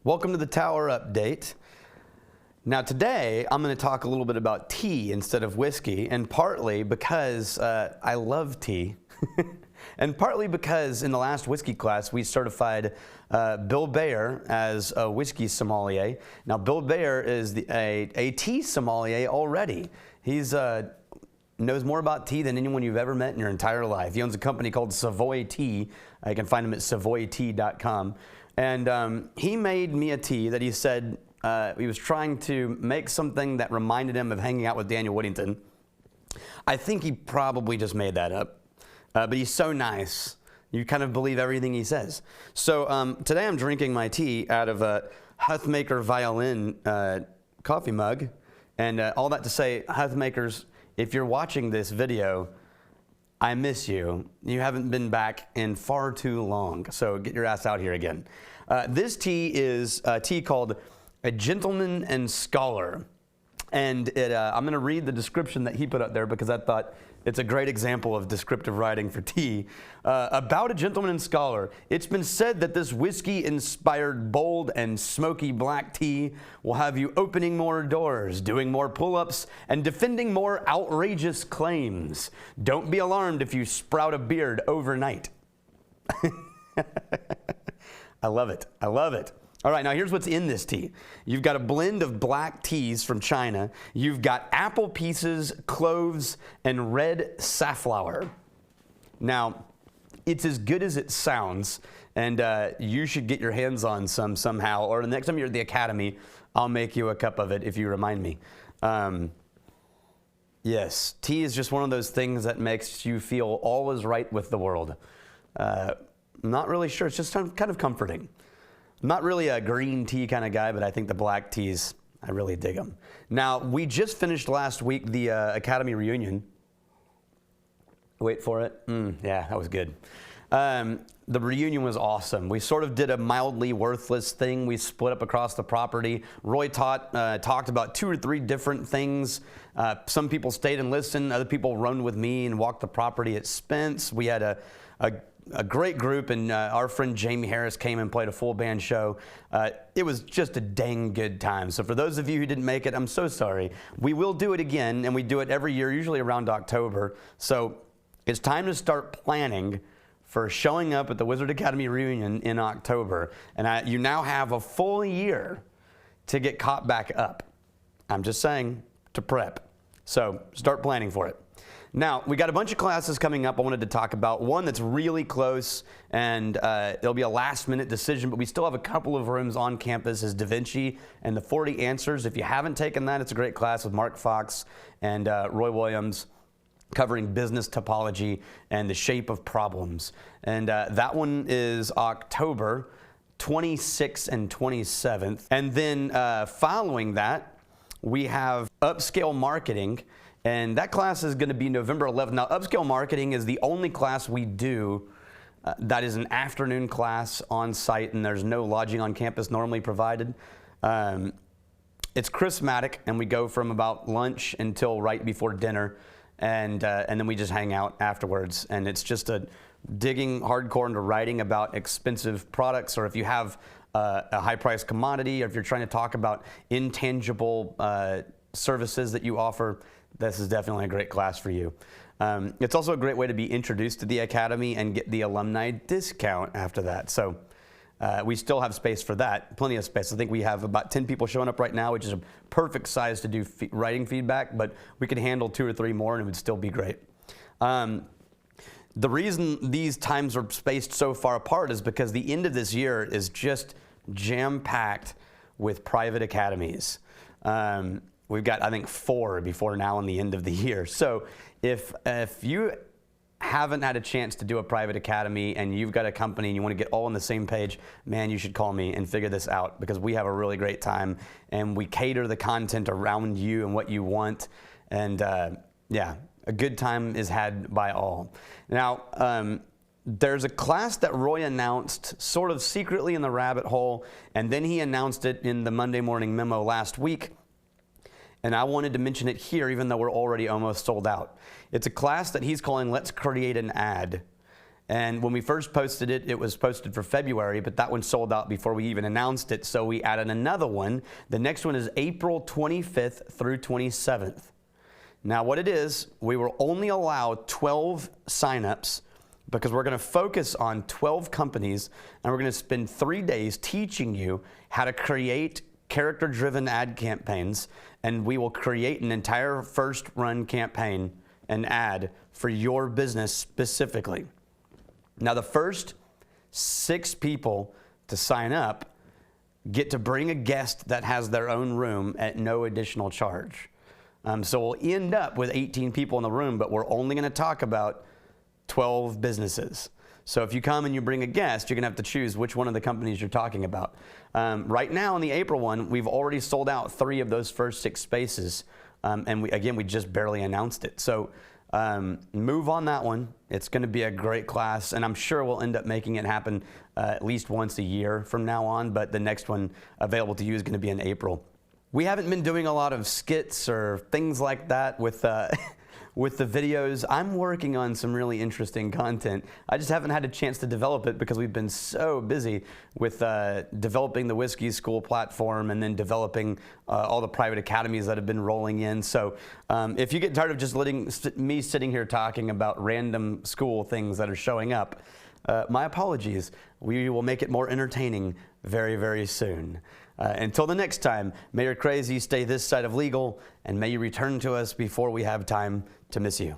Welcome to the Tower Update. Now today I'm going to talk a little bit about tea instead of whiskey, and partly because I love tea and partly because in the last whiskey class we certified Bill Bayer as a whiskey sommelier. Now Bill Bayer is a tea sommelier already. He's knows more about tea than anyone you've ever met in your entire life. He owns a company called Savoy Tea. You can find him at savoytea.com. And he made me a tea that he said he was trying to make something that reminded him of hanging out with Daniel Whittington. I think he probably just made that up, but he's so nice. You kind of believe everything he says. So today I'm drinking my tea out of a Huthmaker Violin coffee mug. And all that to say, Huthmakers, if you're watching this video, I miss you. You haven't been back in far too long, so get your ass out here again. This tea is a tea called A Gentleman and Scholar. And I'm going to read the description that he put up there because I thought it's a great example of descriptive writing for tea. About a gentleman and scholar, it's been said that this whiskey-inspired, bold, and smoky black tea will have you opening more doors, doing more pull-ups, and defending more outrageous claims. Don't be alarmed if you sprout a beard overnight. I love it. I love it. All right, now here's what's in this tea. You've got a blend of black teas from China. You've got apple pieces, cloves, and red safflower. Now, it's as good as it sounds, and you should get your hands on some somehow, or the next time you're at the Academy, I'll make you a cup of it if you remind me. Yes, tea is just one of those things that makes you feel all is right with the world. I'm not really sure. It's just kind of comforting. I'm not really a green tea kind of guy, but I think the black teas, I really dig them. Now, we just finished last week the Academy reunion. Wait for it. Yeah, that was good. The reunion was awesome. We sort of did a mildly worthless thing. We split up across the property. Roy talked about 2 or 3 different things. Some people stayed and listened. Other people run with me and walked the property at Spence. We had a great group, and our friend Jamie Harris came and played a full band show. It was just a dang good time. So for those of you who didn't make it, I'm so sorry. We will do it again, and we do it every year, usually around October. So it's time to start planning for showing up at the Wizard Academy reunion in October. And you now have a full year to get caught back up. I'm just saying, to prep. So start planning for it. Now, we got a bunch of classes coming up I wanted to talk about. One that's really close, and it'll be a last-minute decision, but we still have a couple of rooms on campus is DaVinci and the 40 Answers. If you haven't taken that, it's a great class with Mark Fox and Roy Williams covering business topology and the shape of problems. And that one is October 26th and 27th. And then following that, we have Upscale Marketing. And that class is going to be November 11th. Now, Upscale Marketing is the only class we do that is an afternoon class on site, and there's no lodging on campus normally provided. It's charismatic, and we go from about lunch until right before dinner, and then we just hang out afterwards. And it's just digging hardcore into writing about expensive products, or if you have a high-priced commodity, or if you're trying to talk about intangible services that you offer. This is definitely a great class for you. It's also a great way to be introduced to the Academy and get the alumni discount after that. So we still have space for that, plenty of space. I think we have about 10 people showing up right now, which is a perfect size to do writing feedback, but we could handle 2 or 3 more and it would still be great. The reason these times are spaced so far apart is because the end of this year is just jam-packed with private academies. We've got, I think, 4 before now and the end of the year. So if you haven't had a chance to do a private academy and you've got a company and you want to get all on the same page, man, you should call me and figure this out because we have a really great time and we cater the content around you and what you want. And yeah, a good time is had by all. Now, there's a class that Roy announced sort of secretly in the rabbit hole, and then he announced it in the Monday morning memo last week. And I wanted to mention it here, even though we're already almost sold out. It's a class that he's calling Let's Create an Ad. And when we first posted it, it was posted for February, but that one sold out before we even announced it, so we added another one. The next one is April 25th through 27th. Now what it is, we will only allow 12 signups because we're going to focus on 12 companies, and we're going to spend 3 days teaching you how to create character-driven ad campaigns, and we will create an entire first run campaign and ad for your business specifically. Now, the first 6 people to sign up get to bring a guest that has their own room at no additional charge. So we'll end up with 18 people in the room, but we're only going to talk about 12 businesses. So if you come and you bring a guest, you're going to have to choose which one of the companies you're talking about. Right now in the April one, we've already sold out 3 of those first 6 spaces. And we just barely announced it. So move on that one. It's going to be a great class, and I'm sure we'll end up making it happen at least once a year from now on, but the next one available to you is going to be in April. We haven't been doing a lot of skits or things like that with with the videos. I'm working on some really interesting content. I just haven't had a chance to develop it because we've been so busy with developing the Whiskey School platform and then developing all the private academies that have been rolling in. So if you get tired of just letting me sitting here talking about random school things that are showing up, my apologies. We will make it more entertaining very, very soon. Until the next time, may your crazy stay this side of legal, and may you return to us before we have time to miss you.